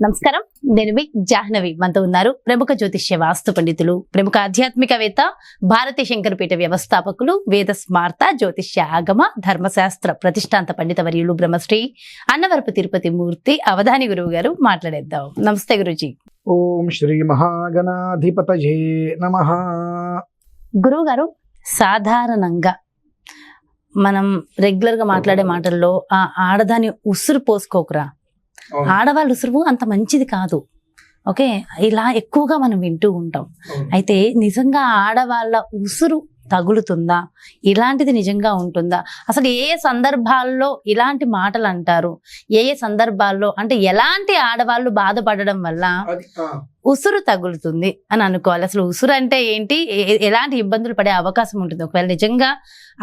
నమస్కారం, నేను మీ జాహ్నవి. మనతో ఉన్నారు ప్రముఖ జ్యోతిష్య వాస్తు పండితులు, ప్రముఖ ఆధ్యాత్మికవేత్త, భారతీయ శంకరపీఠ వ్యవస్థాపకులు, వేద స్మార్త జ్యోతిష్య ఆగమ ధర్మశాస్త్ర ప్రతిష్టాంత పండిత వర్యులు బ్రహ్మశ్రీ అన్నవరపు తిరుపతి మూర్తి అవధాని గురువు గారు. మాట్లాడేద్దాం. నమస్తే గురుజీ. ఓం శ్రీ మహాగణాధిపతయే నమః. గురువు గారు, సాధారణంగా మనం రెగ్యులర్ గా మాట్లాడే మాటల్లో ఆ ఆడదాని ఉసురు పోసుకోకురా, ఆడవాళ్ళు ఉసురు అంత మంచిది కాదు, ఓకే, ఇలా ఎక్కువగా మనం వింటూ ఉంటాం. అయితే నిజంగా ఆడవాళ్ళ ఉసురు తగులుతుందా? ఇలాంటిది నిజంగా ఉంటుందా? అసలు ఏ సందర్భాల్లో ఇలాంటి మాటలు అంటారు? ఏ సందర్భాల్లో, అంటే ఎలాంటి ఆడవాళ్ళు బాధపడడం వల్ల ఉసురు తగులుతుంది అని అనుకోవాలి? అసలు ఉసురు అంటే ఏంటి? ఎలాంటి ఇబ్బందులు పడే అవకాశం ఉంటుంది? ఒకవేళ నిజంగా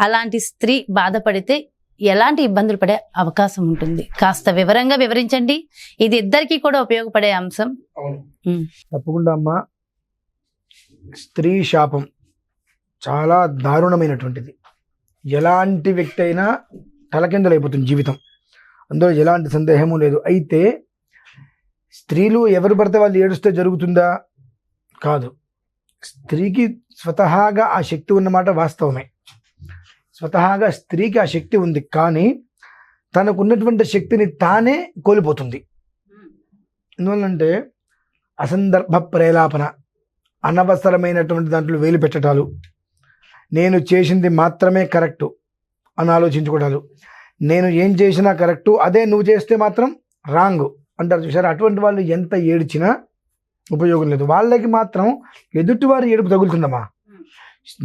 అలాంటి స్త్రీ బాధపడితే ఎలాంటి ఇబ్బందులు పడే అవకాశం ఉంటుంది? కాస్త వివరంగా వివరించండి. ఇది ఇద్దరికి కూడా ఉపయోగపడే అంశం. తప్పకుండా అమ్మా. స్త్రీ శాపం చాలా దారుణమైనటువంటిది. ఎలాంటి వ్యక్తి అయినా తలకిందులైపోతుంది జీవితం, అందులో ఎలాంటి సందేహము లేదు. అయితే స్త్రీలు ఎవరు పడితే వాళ్ళు ఏడుస్తే జరుగుతుందా? కాదు. స్త్రీకి స్వతహాగా ఆ శక్తి ఉన్నమాట వాస్తవమే. స్వతహాగా స్త్రీకి ఆ శక్తి ఉంది, కానీ తనకున్నటువంటి శక్తిని తానే కోల్పోతుంది. ఎందువల్లంటే అసందర్భ ప్రేలాపన, అనవసరమైనటువంటి దాంట్లో వేలు పెట్టడాలు, నేను చేసింది మాత్రమే కరెక్టు అని ఆలోచించుకోవడాలు, నేను ఏం చేసినా కరెక్టు, అదే నువ్వు చేస్తే మాత్రం రాంగ్ అంటారు చూసారు. అటువంటి వాళ్ళు ఎంత ఏడ్చినా ఉపయోగం లేదు. వాళ్ళకి మాత్రం ఎదుటివారి ఏడుపు తగులుతుందమ్మా.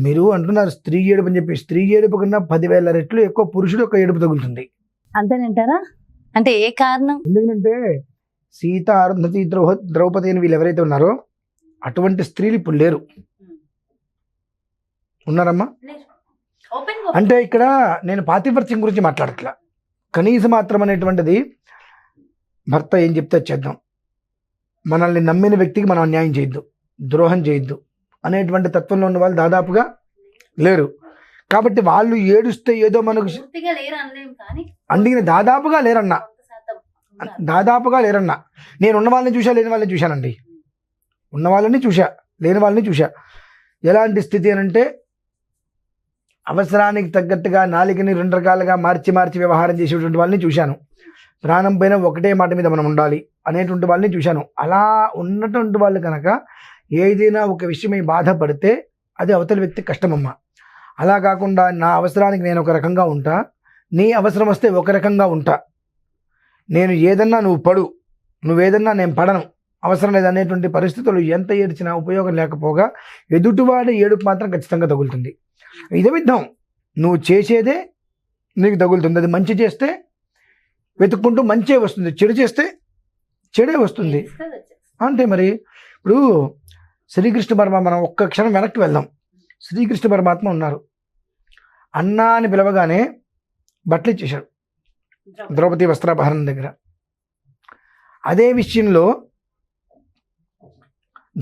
మీరు అంటున్నారు స్త్రీ ఏడుపు అని చెప్పి, స్త్రీ ఏడుపు కన్నా 10,000 రెట్లు ఎక్కువ పురుషుడు యొక్క ఏడుపు తగులుతుంది. అంతేనంటారా? అంటే ఏ కారణం? ఎందుకంటే సీత, అరుంధతి, ద్రౌపది అని వీళ్ళు ఎవరైతే ఉన్నారో అటువంటి స్త్రీలు ఇప్పుడు లేరు. ఉన్నారమ్మా? అంటే ఇక్కడ నేను పాతివ్రత్యం గురించి మాట్లాడట్లా. కనీసం మాత్రం అనేటువంటిది భర్త ఏం చెప్తే చేద్దాం, మనల్ని నమ్మిన వ్యక్తికి మనం అన్యాయం చేయొద్దు, ద్రోహం చేయొద్దు అనేటువంటి తత్వంలో ఉన్న వాళ్ళు దాదాపుగా లేరు. కాబట్టి వాళ్ళు ఏడుస్తే ఏదో మనకు అందుకని దాదాపుగా లేరన్నా. నేను ఉన్న వాళ్ళని చూసా, లేని వాళ్ళని చూశానండి. ఉన్న వాళ్ళని చూసా, లేని వాళ్ళని చూసా. ఎలాంటి స్థితి అని అంటే అవసరానికి తగ్గట్టుగా నాలుకని 2 రకాలుగా మార్చి వ్యవహారం చేసేటువంటి వాళ్ళని చూశాను. ప్రాణం పైన ఒకటే మాట మీద మనం ఉండాలి అనేటువంటి వాళ్ళని చూశాను. అలా ఉన్నటువంటి వాళ్ళు కనుక ఏదైనా ఒక విషయమై బాధపడితే అది అవతలి వ్యక్తి కష్టమమ్మా. అలా కాకుండా నా అవసరానికి నేను ఒక రకంగా ఉంటా, నీ అవసరం వస్తే ఒక రకంగా ఉంటా, నేను ఏదన్నా నువ్వు పడు, నువ్వేదన్నా నేను పడను, అవసరం లేదనేటువంటి పరిస్థితులు ఎంత ఏడ్చినా ఉపయోగం లేకపోగా ఎదుటివాడి ఏడుపు మాత్రం ఖచ్చితంగా తగులుతుంది. ఇదే విధం నువ్వు చేసేదే నీకు తగులుతుంది. అది మంచి చేస్తే వెతుక్కుంటూ మంచే వస్తుంది, చెడు చేస్తే చెడే వస్తుంది. అంతే మరి. ఇప్పుడు శ్రీకృష్ణ పరమాత్మ, మనం ఒక్క క్షణం వెనక్కి వెళ్దాం. శ్రీకృష్ణ పరమాత్మ ఉన్నారు. అన్నా అని పిలవగానే బట్టలు ఇచ్చేశాడు ద్రౌపది వస్త్రాపహరణ దగ్గర. అదే విషయంలో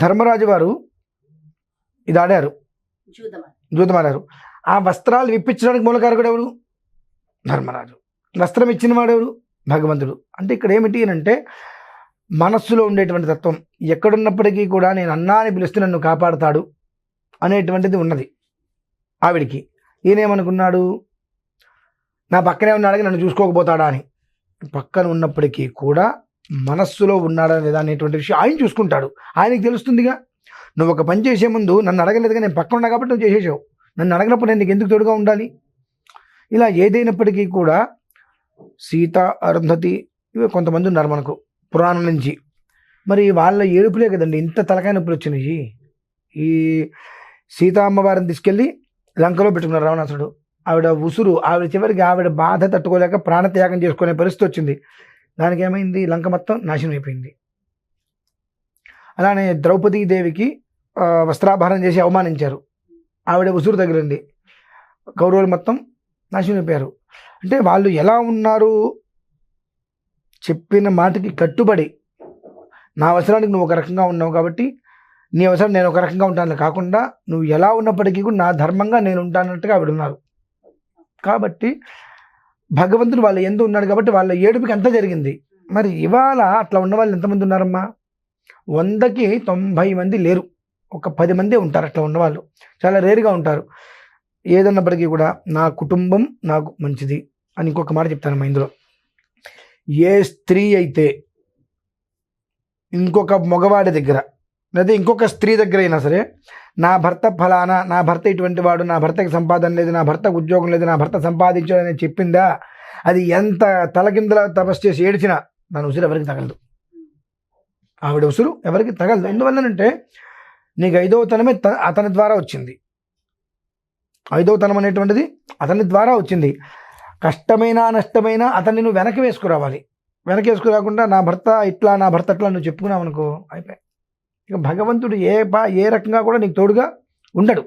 ధర్మరాజు వారు ఇది ఆడారు, జూదమాడారు. ఆ వస్త్రాలు విప్పించడానికి మూలకారకుడు ఎవరు? ధర్మరాజు. వస్త్రం ఇచ్చిన వాడెవరు? భగవంతుడు. అంటే ఇక్కడ ఏమిటి అని అంటే మనస్సులో ఉండేటువంటి తత్వం, ఎక్కడున్నప్పటికీ కూడా నేను అన్నా అని పిలిస్తే నన్ను కాపాడుతాడు అనేటువంటిది ఉన్నది ఆవిడికి. ఈయనేమనుకున్నాడు, నా పక్కనే ఉన్నాడని నన్ను చూసుకోకపోతాడా అని. పక్కన ఉన్నప్పటికీ కూడా మనస్సులో ఉన్నాడా లేదా అనేటువంటి విషయం ఆయన చూసుకుంటాడు. ఆయనకి తెలుస్తుందిగా. నువ్వు ఒక పని చేసే ముందు నన్ను అడగలేదుగా, నేను పక్కన ఉన్నా కాబట్టి నువ్వు చేసేసావు, నన్ను అడగినప్పుడు నేను నీకు ఎందుకు తోడుగా ఉండాలి? ఇలా ఏదైనప్పటికీ కూడా సీత, అరుంధతి ఇవి కొంతమంది ఉన్నారు మనకు పురాణం నుంచి. మరి వాళ్ళ ఏడుపులే కదండి ఇంత తలకాయ నొప్పులు వచ్చినాయి. ఈ సీతా అమ్మవారిని తీసుకెళ్ళి లంకలో పెట్టుకున్నారు రావణాసుడు. ఆవిడ ఉసురు, ఆవిడ చివరికి ఆవిడ బాధ తట్టుకోలేక ప్రాణత్యాగం చేసుకునే పరిస్థితి వచ్చింది. దానికి ఏమైంది? లంక మొత్తం నాశనం అయిపోయింది. అలానే ద్రౌపదీదేవికి వస్త్రాభరణం చేసి అవమానించారు, ఆవిడ ఉసురు తగిలింది, కౌరవులు మొత్తం నాశనం అయిపోయారు. అంటే వాళ్ళు ఎలా ఉన్నారు? చెప్పిన మాటకి కట్టుబడి, నా అవసరానికి నువ్వు ఒక రకంగా ఉన్నావు కాబట్టి నీ అవసరం నేను ఒక రకంగా ఉంటాను కాకుండా నువ్వు ఎలా ఉన్నప్పటికీ కూడా నా ధర్మంగా నేను ఉంటానట్టుగా ఆవిడ ఉన్నారు. కాబట్టి భగవంతుడు వాళ్ళ ఎందు ఉన్నాడు కాబట్టి వాళ్ళ ఏడుపుకి అంతా జరిగింది. మరి ఇవాళ అట్లా ఉన్న వాళ్ళు ఎంతమంది ఉన్నారమ్మా? 100కి 90 మంది లేరు, ఒక 10 మందే ఉంటారు అట్లా ఉన్నవాళ్ళు, చాలా రేరుగా ఉంటారు. ఏదన్నప్పటికీ కూడా నా కుటుంబం నాకు మంచిది అని ఇంకొక మాట చెప్తానమ్మా ఇందులో. ఏ స్త్రీ అయితే ఇంకొక మగవాడి దగ్గర లేదా ఇంకొక స్త్రీ దగ్గర అయినా సరే నా భర్త ఫలానా, నా భర్త ఇటువంటి వాడు, నా భర్తకి సంపాదన లేదు, నా భర్తకు ఉద్యోగం లేదు, నా భర్త సంపాదించాడని చెప్పిందా, అది ఎంత తలకిందలా తపస్సు చేసి ఏడిచినా దాని ఉసురు ఎవరికి తగలదు. ఆవిడ ఉసురు ఎవరికి తగలదు. ఎందువల్లనంటే నీకు 5వ తనమే అతని ద్వారా వచ్చింది. 5వ తనం అనేటువంటిది అతని ద్వారా వచ్చింది. కష్టమైనా నష్టమైనా అతన్ని నువ్వు వెనక్కి వేసుకురావాలి. వెనక్కి వేసుకురాకుండా నా భర్త ఇట్లా, నా భర్త అట్లా నువ్వు చెప్పుకున్నావు అనుకో, అయిపోయి. ఇక భగవంతుడు ఏ రకంగా కూడా నీకు తోడుగా ఉండడు.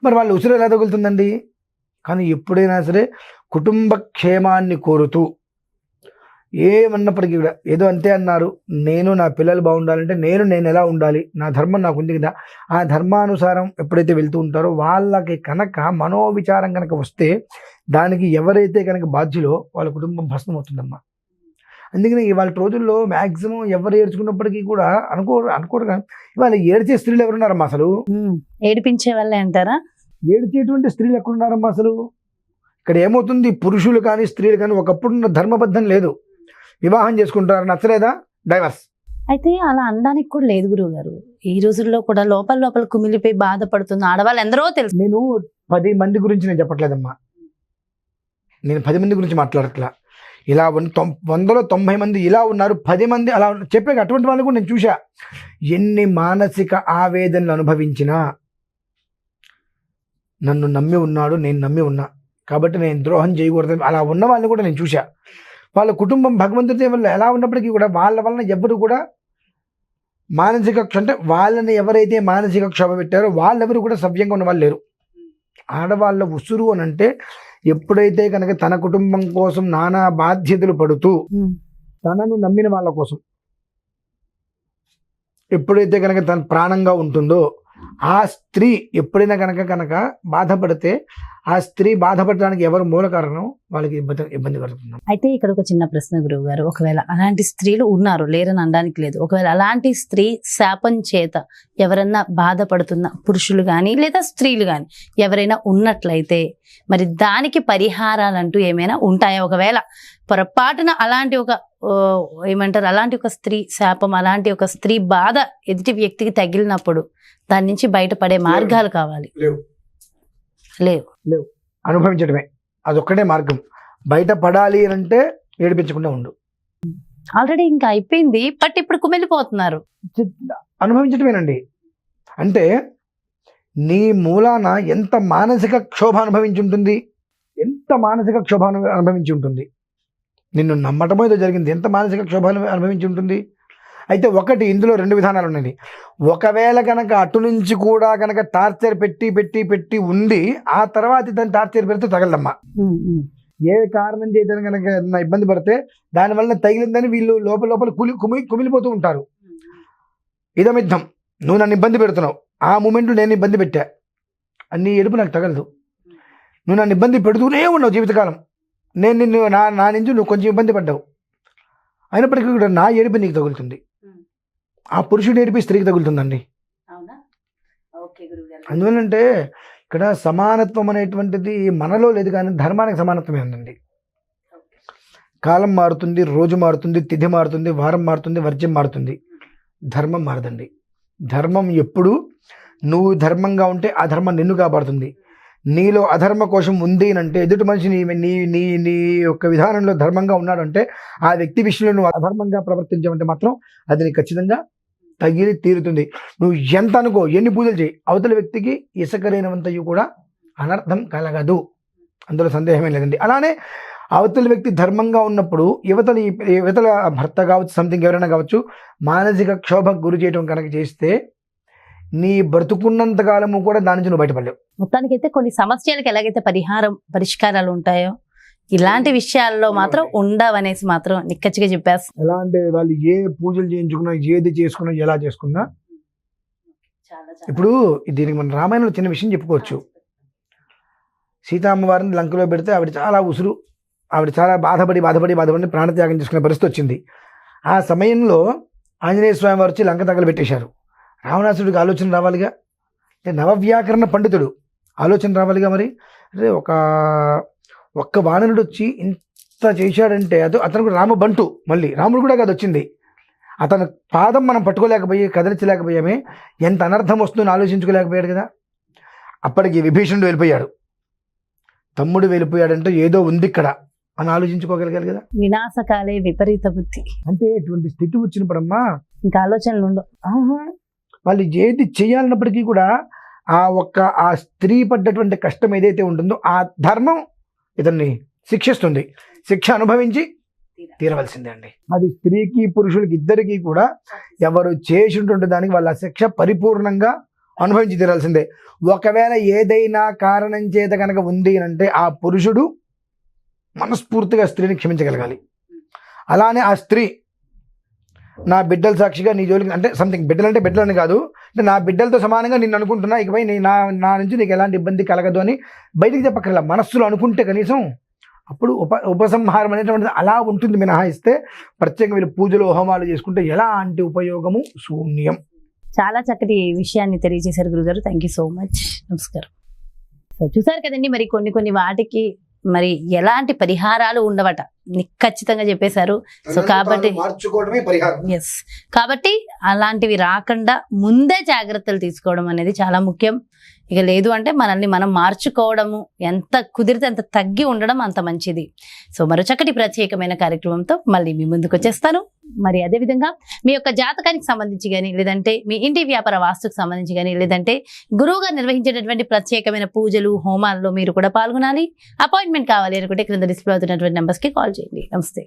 మరి వాళ్ళు ఉసురు ఎలా తగులుతుందండి? కానీ ఎప్పుడైనా సరే కుటుంబ క్షేమాన్ని కోరుతూ ఏమన్నప్పటికీ కూడా ఏదో అంతే అన్నారు, నేను నా పిల్లలు బాగుండాలంటే నేను ఎలా ఉండాలి, నా ధర్మం నాకు ఉంది కదా, ఆ ధర్మానుసారం ఎప్పుడైతే వెళ్తూ ఉంటారో వాళ్ళకి కనుక మనోవిచారం కనుక వస్తే దానికి ఎవరైతే కనుక బాధ్యులో వాళ్ళ కుటుంబం భస్మం అవుతుందమ్మా. అందుకని ఇవాళ రోజుల్లో మ్యాక్సిమం ఎవరు ఏడ్చుకున్నప్పటికీ కూడా అనుకోరు కానీ ఇవాళ ఏడ్చే స్త్రీలు ఎవరున్నారమ్మా అసలు? ఏడిపించే వాళ్ళే అంటారా? ఏడ్చేటువంటి స్త్రీలు ఎక్కడున్నారమ్మా అసలు? ఇక్కడ ఏమవుతుంది, పురుషులు కానీ స్త్రీలు కానీ ఒకప్పుడు ధర్మబద్ధం లేదు, వివాహం చేసుకుంటారు, నచ్చలేదా డైవర్స్. అయితే అలా అనడానికి కూడా లేదు గురువు గారు. ఈ రోజుల్లో కూడా లోపల కుమిలిపోయి బాధపడుతున్న ఆడవాళ్ళు ఎందరో తెలుసు. నేను 10 మంది గురించి నేను చెప్పట్లేదమ్మా, నేను 10 మంది గురించి మాట్లాడట్లా. ఇలా 100లో 90 మంది ఇలా ఉన్నారు, 10 మంది అలా చెప్పే అటువంటి వాళ్ళు కూడా నేను చూసా. ఎన్ని మానసిక ఆవేదనలు అనుభవించినా నన్ను నమ్మి ఉన్నాడు, నేను నమ్మి ఉన్నా కాబట్టి నేను ద్రోహం చేయకూడదు, అలా ఉన్న వాళ్ళని కూడా నేను చూసా. వాళ్ళ కుటుంబం భగవంతుడి వల్ల ఎలా ఉన్నప్పటికీ కూడా వాళ్ళ వలన ఎవరు కూడా మానసిక అంటే వాళ్ళని ఎవరైతే మానసిక క్షోభ పెట్టారో వాళ్ళెవరు కూడా సవ్యంగా ఉన్న వాళ్ళు లేరు. ఆడవాళ్ళ ఉసురు అని అంటే ఎప్పుడైతే కనుక తన కుటుంబం కోసం నానా బాధ్యతలు పడుతూ తనను నమ్మిన వాళ్ళ కోసం ఎప్పుడైతే కనుక తన ప్రాణంగా ఉంటుందో ఆ స్త్రీ ఎప్పుడైనా కనుక బాధపడితే ఆ స్త్రీ బాధపడడానికి ఎవరు మూల కారణం, వాళ్ళకి ఇబ్బంది కలుగుతుంది. అయితే ఇక్కడ ఒక చిన్న ప్రశ్న గురువు గారు, ఒకవేళ అలాంటి స్త్రీలు ఉన్నారు, లేరని అనడానికి లేదు, ఒకవేళ అలాంటి స్త్రీ శాపం చేత ఎవరన్నా బాధపడుతున్న పురుషులు కానీ లేదా స్త్రీలు కానీ ఎవరైనా ఉన్నట్లయితే మరి దానికి పరిహారాలంటూ ఏమైనా ఉంటాయా? ఒకవేళ పొరపాటున అలాంటి ఒక ఏమంటారు, అలాంటి ఒక స్త్రీ శాపం, అలాంటి ఒక స్త్రీ బాధ ఎదుటి వ్యక్తికి తగిలినప్పుడు దాని నుంచి బయటపడే మార్గాలు కావాలి. లేవు, అనుభవించడమే అదొక్కటే మార్గం. బయట పడాలి అంటే ఏడిపించకుండా ఉండు. ఆల్రెడీ ఇంకా అయిపోయింది, బట్ ఇప్పుడు కుమిలిపోతున్నారు. అనుభవించడమేనండి. అంటే నీ మూలాన ఎంత మానసిక క్షోభ అనుభవించి ఉంటుంది, అనుభవించి ఉంటుంది. నిన్ను నమ్మటమో ఏదో జరిగింది, ఎంత మానసిక క్షోభ అనుభవించి ఉంటుంది. అయితే ఒకటి, ఇందులో 2 విధానాలు ఉన్నాయి. ఒకవేళ కనుక అటు నుంచి కూడా కనుక టార్చర్ పెట్టి ఉండి ఆ తర్వాత దాన్ని టార్చర్ పెడితే తగలమ్మా. ఏ కారణం చేత కనుక ఇబ్బంది పడితే దానివల్ల తగిలిందని వీళ్ళు లోపల కుమిలిపోతూ ఉంటారు. ఇదమిద్దం, నువ్వు నన్ను ఇబ్బంది పెడుతున్నావు, ఆ మూమెంట్లో నేను ఇబ్బంది పెట్టా, నీ ఏడుపు నాకు తగలదు. నువ్వు నన్ను ఇబ్బంది పెడుతూనే ఉన్నావు జీవితకాలం, నేను నిన్ను నా నుంచి నువ్వు కొంచెం ఇబ్బంది పడ్డావు, అయినప్పటికీ కూడా నా ఏడుపు నీకు తగులుతుంది. ఆ పురుషుడు ఏడిపి స్త్రీకి తగులుతుందండి. అందువల్లంటే ఇక్కడ సమానత్వం అనేటువంటిది మనలో లేదు, కానీ ధర్మానికి సమానత్వమే ఉందండి. కాలం మారుతుంది, రోజు మారుతుంది, తిథి మారుతుంది, వారం మారుతుంది, వర్జ్యం మారుతుంది, ధర్మం మారదండి. ధర్మం ఎప్పుడు నువ్వు ధర్మంగా ఉంటే ఆ ధర్మం నిన్ను కాపాడుతుంది. నీలో అధర్మ కోశం ఉంది అంటే ఎదుటి మనిషి నీ యొక్క విధానంలో ధర్మంగా ఉన్నాడంటే ఆ వ్యక్తి విషయంలో నువ్వు అధర్మంగా ప్రవర్తించావంటే మాత్రం అది నీకు ఖచ్చితంగా తగిలి తీరుతుంది. నువ్వు ఎంత అనుకో, ఎన్ని పూజలు చేయి, అవతల వ్యక్తికి ఇసుకరైనంతయు కూడా అనర్థం కలగదు, అందులో సందేహమే లేదండి. అలానే అవతల వ్యక్తి ధర్మంగా ఉన్నప్పుడు యువతల భర్త కావచ్చు, సంథింగ్ ఎవరైనా కావచ్చు, మానసిక క్షోభకు గురి చేయడం కనుక చేస్తే నీ బ్రతుకున్నంత కాలము కూడా దాని నుంచి నువ్వు బయటపడలేవు. మొత్తానికైతే కొన్ని సమస్యలకు ఎలాగైతే పరిష్కారాలు ఉంటాయో ఇలాంటి విషయాల్లో మాత్రం ఉండవనేసి మాత్రం నిక్కచ్చిగా చెప్పేస్తారు. ఎలా అంటే వాళ్ళు ఏ పూజలు చేయించుకున్నా, ఏది చేసుకున్నా, ఎలా చేసుకున్నా, ఇప్పుడు దీనికి మన రామాయణంలో చిన్న విషయం చెప్పుకోవచ్చు. సీతామ్మవారిని లంకలో పెడితే ఆవిడ చాలా ఉసురు ఆవిడ చాలా బాధపడి ప్రాణత్యాగం చేసుకునే పరిస్థితి వచ్చింది. ఆ సమయంలో ఆంజనేయ స్వామి వారు వచ్చి లంక తగలబెట్టేశారు. రావణాసుడికి ఆలోచన రావాలిగా, అంటే నవవ్యాకరణ పండితుడు, ఆలోచన రావాలిగా. మరి అరే ఒక్క వానరుడు వచ్చి ఇంత చేశాడంటే అతను కూడా రామబంటు, మళ్ళీ రాముడు కూడా కాదు వచ్చింది. అతను పాదం మనం పట్టుకోలేకపోయి కదిలించలేకపోయామే, ఎంత అనర్థం వస్తుందని ఆలోచించుకోలేకపోయాడు కదా. అప్పటికి విభీషణుడు వెళ్ళిపోయాడు. తమ్ముడు వెళ్ళిపోయాడంటే ఏదో ఉంది ఇక్కడ అని ఆలోచించుకోగలిగారు కదా. వినాశకాలే విపరీత బుద్ధి అంటే ఎటువంటి స్థితి వచ్చినప్పుడమ్మా ఇంకా ఆలోచనలు ఉండవు. వాళ్ళు ఏది చేయాలన్నప్పటికీ కూడా ఆ స్త్రీ పడ్డటువంటి కష్టం ఏదైతే ఉంటుందో ఆ ధర్మం ఇతన్ని శిక్షిస్తుంది. శిక్ష అనుభవించి తీరవలసిందే అండి. అది స్త్రీకి పురుషులకి ఇద్దరికి కూడా ఎవరు చేసినటువంటి దానికి వాళ్ళ శిక్ష పరిపూర్ణంగా అనుభవించి తీరాల్సిందే. ఒకవేళ ఏదైనా కారణం చేత కనుక ఉంది అంటే ఆ పురుషుడు మనస్ఫూర్తిగా స్త్రీని క్షమించగలగాలి. అలానే ఆ స్త్రీ నా బిడ్డల సాక్షిగా నీ జోలికి, అంటే సంథింగ్ బిడ్డలని కాదు, అంటే నా బిడ్డలతో సమానంగా నిన్ను అనుకుంటున్నా, ఇకపై నా నుంచి నీకు ఎలాంటి ఇబ్బంది కలగదు అని బయటికి చెప్పక్కర్లా, మనస్సులో అనుకుంటే కనీసం అప్పుడు ఉపసంహారం అనేటువంటిది అలా ఉంటుంది. మినహాయిస్తే ప్రత్యేకంగా వీళ్ళు పూజలు హోమాలు చేసుకుంటే ఎలాంటి ఉపయోగము శూన్యం. చాలా చక్కటి విషయాన్ని తెలియజేశారు గురుగారు. Thank you so much. నమస్కారం. సో చూసారు కదండి, మరి కొన్ని వాటికి మరి ఎలాంటి పరిహారాలు ఉండవట ఖచ్చితంగా చెప్పేశారు. సో కాబట్టి మార్చుకోవడమే పరిహారం. ఎస్, కాబట్టి అలాంటివి రాకుండా ముందే జాగ్రత్తలు తీసుకోవడం అనేది చాలా ముఖ్యం. ఇక లేదు అంటే మనల్ని మనం మార్చుకోవడము, ఎంత కుదిరితే అంత తగ్గి ఉండడం అంత మంచిది. సో మరో చక్కటి ప్రత్యేకమైన కార్యక్రమంతో మళ్ళీ మీ ముందుకు వచ్చేస్తాను. మరి అదేవిధంగా మీ యొక్క జాతకానికి సంబంధించి కానీ, లేదంటే మీ ఇంటి వ్యాపార వాస్తుకు సంబంధించి కానీ, లేదంటే గురువుగా నిర్వహించేటటువంటి ప్రత్యేకమైన పూజలు హోమాల్లో మీరు కూడా పాల్గొనాలి, అపాయింట్మెంట్ కావాలి అనుకుంటే క్రింద డిస్ప్లే అవుతున్నటువంటి నెంబర్స్కి కాల్ చేయండి. నమస్తే.